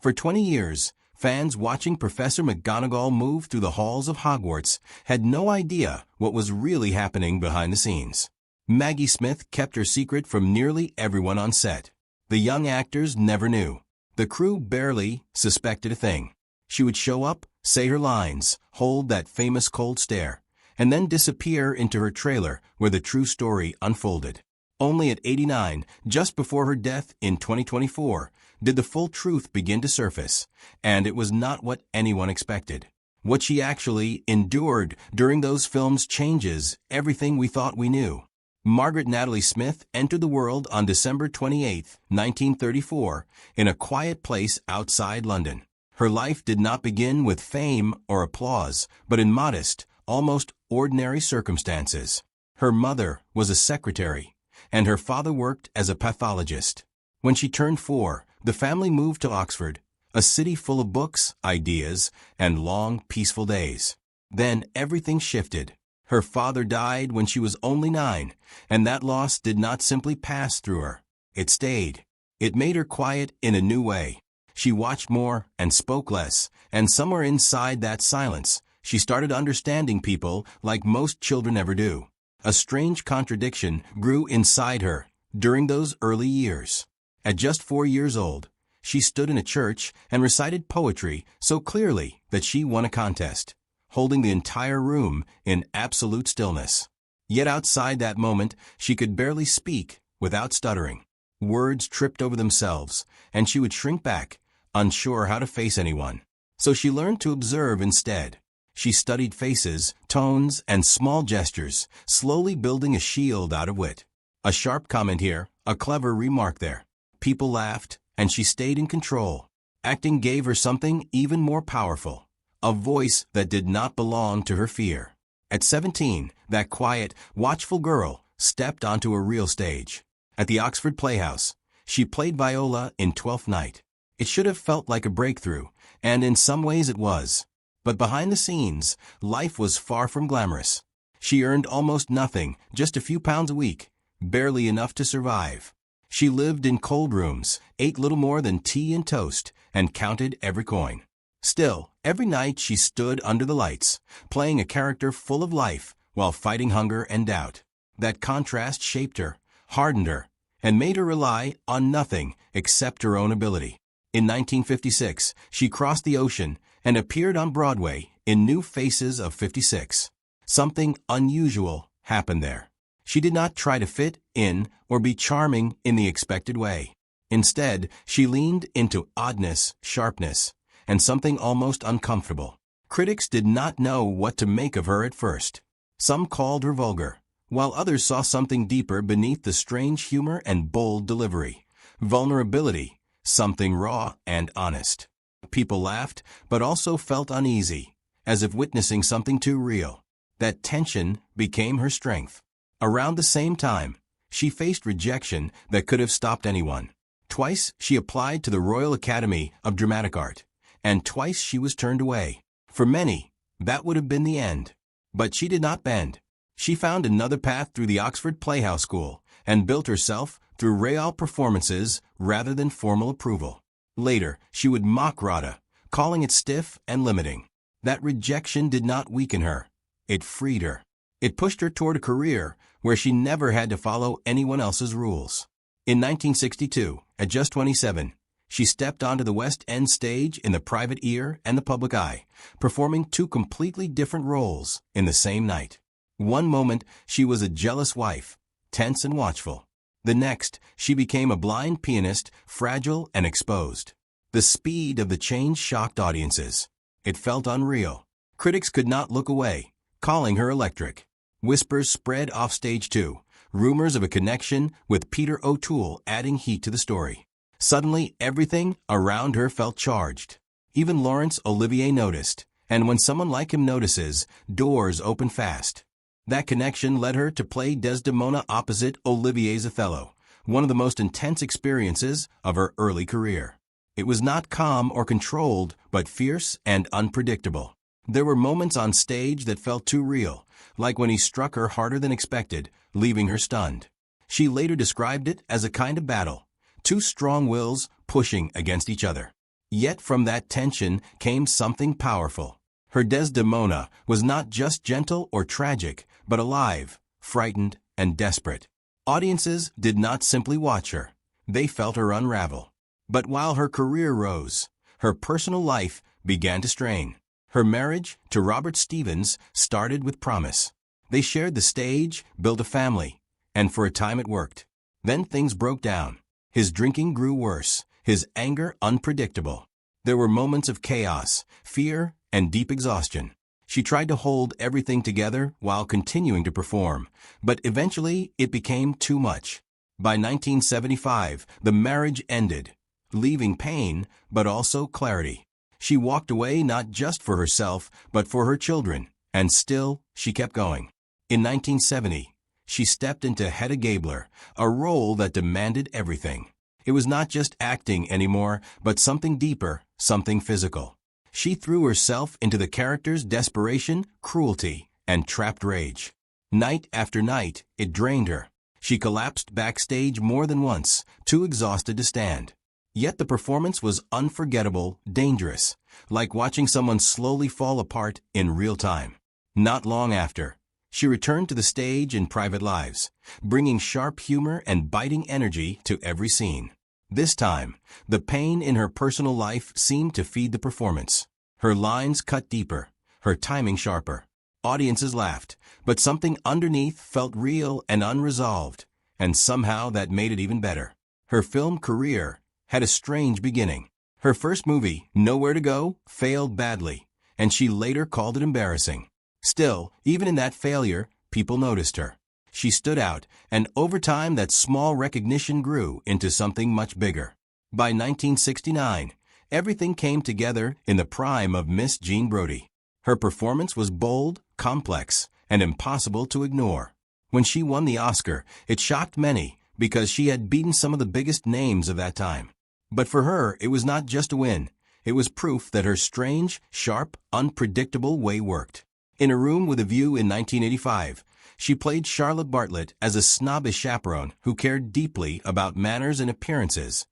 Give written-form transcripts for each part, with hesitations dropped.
For 20 years, fans watching Professor McGonagall move through the halls of Hogwarts had no idea what was really happening behind the scenes. Maggie Smith kept her secret from nearly everyone on set. The young actors never knew. The crew barely suspected a thing. She would show up, say her lines, hold that famous cold stare, and then disappear into her trailer where the true story unfolded. Only at 89, just before her death in 2024, did the full truth begin to surface, and it was not what anyone expected. What she actually endured during those films changes everything we thought we knew. Margaret Natalie Smith entered the world on December 28, 1934, in a quiet place outside London. Her life did not begin with fame or applause, but in modest, almost ordinary circumstances. Her mother was a secretary, and her father worked as a pathologist. When she turned 4, the family moved to Oxford, a city full of books, ideas, and long, peaceful days. Then everything shifted. Her father died when she was only 9, and that loss did not simply pass through her. It stayed. It made her quiet in a new way. She watched more and spoke less, and somewhere inside that silence, she started understanding people like most children ever do. A strange contradiction grew inside her during those early years. At just 4 years old, she stood in a church and recited poetry so clearly that she won a contest, holding the entire room in absolute stillness. Yet outside that moment, she could barely speak without stuttering. Words tripped over themselves, and she would shrink back, unsure how to face anyone. So she learned to observe instead. She studied faces, tones, and small gestures, slowly building a shield out of wit. A sharp comment here, a clever remark there. People laughed, and she stayed in control. Acting gave her something even more powerful, a voice that did not belong to her fear. At 17, that quiet, watchful girl stepped onto a real stage. At the Oxford Playhouse, she played Viola in Twelfth Night. It should have felt like a breakthrough, and in some ways it was. But behind the scenes, life was far from glamorous. She earned almost nothing, just a few pounds a week, barely enough to survive. She lived in cold rooms, ate little more than tea and toast, and counted every coin. Still, every night she stood under the lights, playing a character full of life while fighting hunger and doubt. That contrast shaped her, hardened her, and made her rely on nothing except her own ability. In 1956, she crossed the ocean and appeared on Broadway in New Faces of 56. Something unusual happened there. She did not try to fit in or be charming in the expected way. Instead, she leaned into oddness, sharpness, and something almost uncomfortable. Critics did not know what to make of her at first. Some called her vulgar, while others saw something deeper beneath the strange humor and bold delivery. Vulnerability, something raw and honest. People laughed, but also felt uneasy, as if witnessing something too real. That tension became her strength. Around the same time, she faced rejection that could have stopped anyone. Twice she applied to the Royal Academy of Dramatic Art, and twice she was turned away. For many, that would have been the end. But she did not bend. She found another path through the Oxford Playhouse School and built herself through real performances rather than formal approval. Later, she would mock RADA, calling it stiff and limiting. That rejection did not weaken her. It freed her. It pushed her toward a career where she never had to follow anyone else's rules. In 1962, at just 27, she stepped onto the West End stage in the private ear and the public eye, performing 2 completely different roles in the same night. One moment, she was a jealous wife, tense and watchful. The next, she became a blind pianist, fragile and exposed. The speed of the change shocked audiences. It felt unreal. Critics could not look away, calling her electric. Whispers spread off stage too, rumors of a connection with Peter O'Toole adding heat to the story. Suddenly, everything around her felt charged. Even Laurence Olivier noticed, and when someone like him notices, doors open fast. That connection led her to play Desdemona opposite Olivier's Othello, one of the most intense experiences of her early career. It was not calm or controlled, but fierce and unpredictable. There were moments on stage that felt too real, like when he struck her harder than expected, leaving her stunned. She later described it as a kind of battle, 2 strong wills pushing against each other. Yet from that tension came something powerful. Her Desdemona was not just gentle or tragic, but alive, frightened, and desperate. Audiences did not simply watch her. They felt her unravel. But while her career rose, her personal life began to strain. Her marriage to Robert Stevens started with promise. They shared the stage, built a family, and for a time it worked. Then things broke down. His drinking grew worse, his anger unpredictable. There were moments of chaos, fear, and deep exhaustion. She tried to hold everything together while continuing to perform, but eventually it became too much. By 1975, the marriage ended, leaving pain, but also clarity. She walked away not just for herself, but for her children, and still, she kept going. In 1970, she stepped into Hedda Gabler, a role that demanded everything. It was not just acting anymore, but something deeper, something physical. She threw herself into the character's desperation, cruelty, and trapped rage. Night after night, it drained her. She collapsed backstage more than once, too exhausted to stand. Yet the performance was unforgettable, dangerous, like watching someone slowly fall apart in real time. Not long after, she returned to the stage in Private Lives, bringing sharp humor and biting energy to every scene. This time, the pain in her personal life seemed to feed the performance. Her lines cut deeper, her timing sharper. Audiences laughed, but something underneath felt real and unresolved, and somehow that made it even better. Her film career had a strange beginning. Her first movie, Nowhere to Go, failed badly, and she later called it embarrassing. Still, even in that failure, people noticed her. She stood out, and over time that small recognition grew into something much bigger. By 1969, everything came together in the prime of Miss Jean Brodie. Her performance was bold, complex, and impossible to ignore. When she won the Oscar, it shocked many because she had beaten some of the biggest names of that time. But for her, it was not just a win. It was proof that her strange, sharp, unpredictable way worked. In A Room with a View in 1985, she played Charlotte Bartlett as a snobbish chaperone who cared deeply about manners and appearances,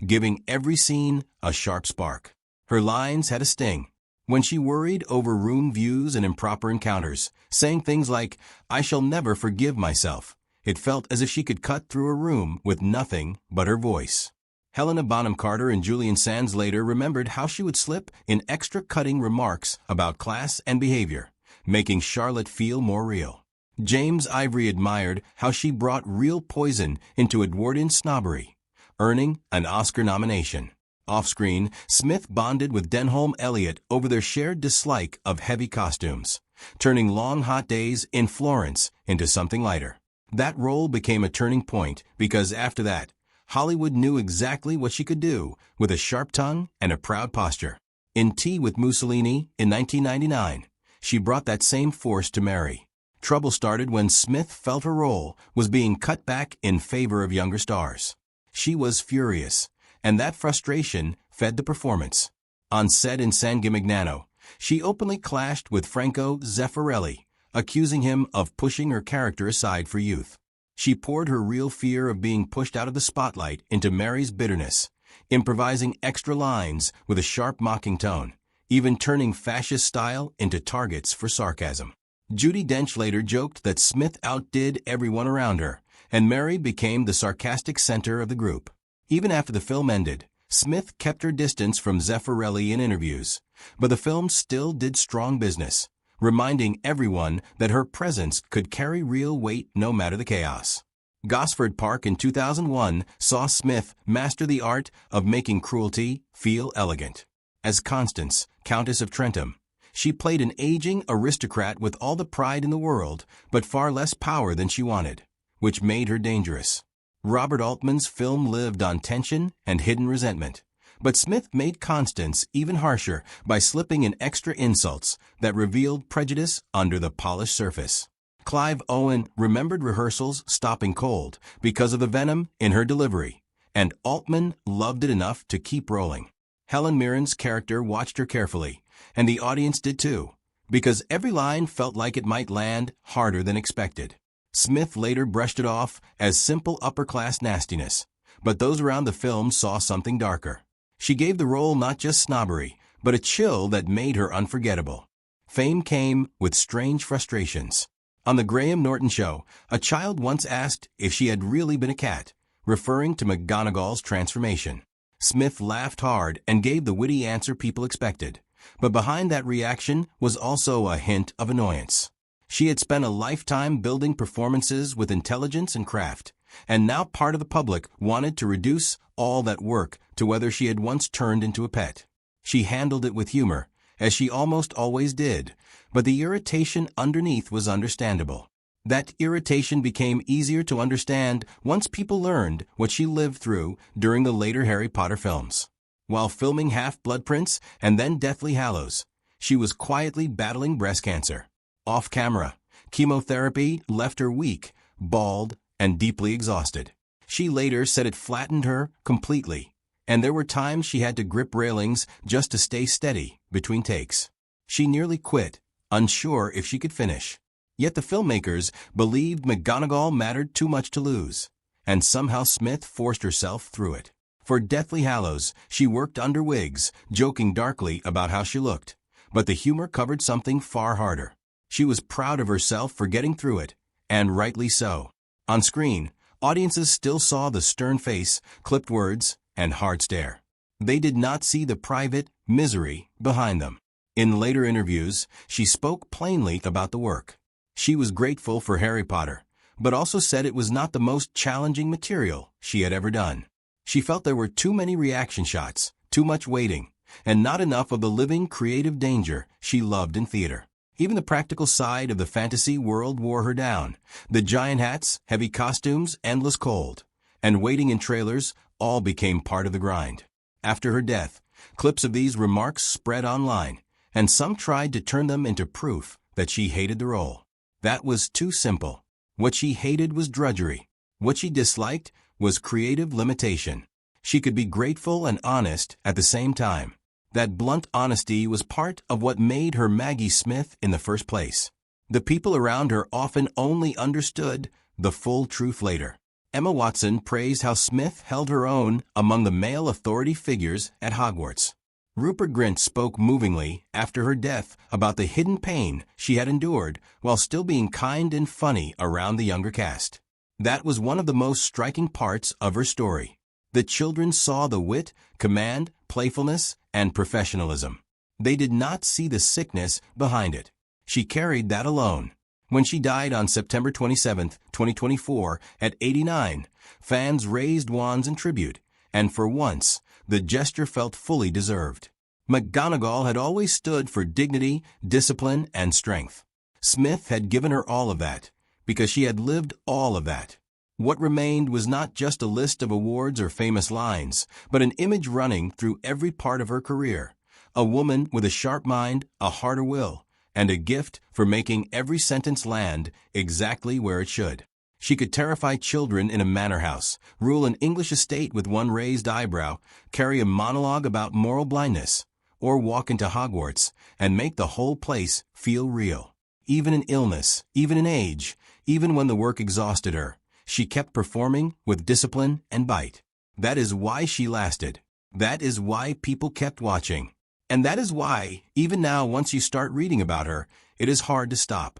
giving every scene a sharp spark. Her lines had a sting. When she worried over room views and improper encounters, saying things like, "I shall never forgive myself," it felt as if she could cut through a room with nothing but her voice. Helena Bonham Carter and Julian Sands later remembered how she would slip in extra cutting remarks about class and behavior, making Charlotte feel more real. James Ivory admired how she brought real poison into Edwardian snobbery, earning an Oscar nomination. Off-screen, Smith bonded with Denholm Elliott over their shared dislike of heavy costumes, turning long hot days in Florence into something lighter. That role became a turning point because after that, Hollywood knew exactly what she could do with a sharp tongue and a proud posture. In Tea with Mussolini in 1999, she brought that same force to Mary. Trouble started when Smith felt her role was being cut back in favor of younger stars. She was furious, and that frustration fed the performance. On set in San Gimignano, she openly clashed with Franco Zeffirelli, accusing him of pushing her character aside for youth. She poured her real fear of being pushed out of the spotlight into Mary's bitterness, improvising extra lines with a sharp mocking tone, even turning fascist style into targets for sarcasm. Judi Dench later joked that Smith outdid everyone around her, and Mary became the sarcastic center of the group. Even after the film ended, Smith kept her distance from Zeffirelli in interviews, but the film still did strong business, reminding everyone that her presence could carry real weight no matter the chaos. Gosford Park in 2001 saw Smith master the art of making cruelty feel elegant. As Constance, Countess of Trentham, she played an aging aristocrat with all the pride in the world, but far less power than she wanted, which made her dangerous. Robert Altman's film lived on tension and hidden resentment, but Smith made Constance even harsher by slipping in extra insults that revealed prejudice under the polished surface. Clive Owen remembered rehearsals stopping cold because of the venom in her delivery, and Altman loved it enough to keep rolling. Helen Mirren's character watched her carefully, and the audience did too, because every line felt like it might land harder than expected. Smith later brushed it off as simple upper-class nastiness, but those around the film saw something darker. She gave the role not just snobbery, but a chill that made her unforgettable. Fame came with strange frustrations. On the Graham Norton show, a child once asked if she had really been a cat, referring to McGonagall's transformation. Smith laughed hard and gave the witty answer people expected. But behind that reaction was also a hint of annoyance. She had spent a lifetime building performances with intelligence and craft, and now part of the public wanted to reduce all that work to whether she had once turned into a pet. She handled it with humor, as she almost always did, but the irritation underneath was understandable. That irritation became easier to understand once people learned what she lived through during the later Harry Potter films. While filming Half-Blood Prince and then Deathly Hallows, she was quietly battling breast cancer. Off camera, chemotherapy left her weak, bald, and deeply exhausted. She later said it flattened her completely, and there were times she had to grip railings just to stay steady between takes. She nearly quit, unsure if she could finish. Yet the filmmakers believed McGonagall mattered too much to lose, and somehow Smith forced herself through it. For Deathly Hallows, she worked under wigs, joking darkly about how she looked, but the humor covered something far harder. She was proud of herself for getting through it, and rightly so. On screen, audiences still saw the stern face, clipped words, and hard stare. They did not see the private misery behind them. In later interviews, she spoke plainly about the work. She was grateful for Harry Potter, but also said it was not the most challenging material she had ever done. She felt there were too many reaction shots, too much waiting, and not enough of the living creative danger she loved in theater. Even the practical side of the fantasy world wore her down. The giant hats, heavy costumes, endless cold, and waiting in trailers all became part of the grind. After her death, clips of these remarks spread online, and some tried to turn them into proof that she hated the role. That was too simple. What she hated was drudgery. What she disliked was creative limitation. She could be grateful and honest at the same time. That blunt honesty was part of what made her Maggie Smith in the first place. The people around her often only understood the full truth later. Emma Watson praised how Smith held her own among the male authority figures at Hogwarts. Rupert Grint spoke movingly after her death about the hidden pain she had endured while still being kind and funny around the younger cast. That was one of the most striking parts of her story. The children saw the wit, command, playfulness, and professionalism. They did not see the sickness behind it. She carried that alone. When she died on September 27, 2024, at 89, fans raised wands in tribute, and for once, the gesture felt fully deserved. McGonagall had always stood for dignity, discipline, and strength. Smith had given her all of that, because she had lived all of that. What remained was not just a list of awards or famous lines, but an image running through every part of her career. A woman with a sharp mind, a harder will, and a gift for making every sentence land exactly where it should. She could terrify children in a manor house, rule an English estate with one raised eyebrow, carry a monologue about moral blindness, or walk into Hogwarts and make the whole place feel real. Even in illness, even in age, even when the work exhausted her, she kept performing with discipline and bite. That is why she lasted. That is why people kept watching. And that is why, even now once you start reading about her, it is hard to stop.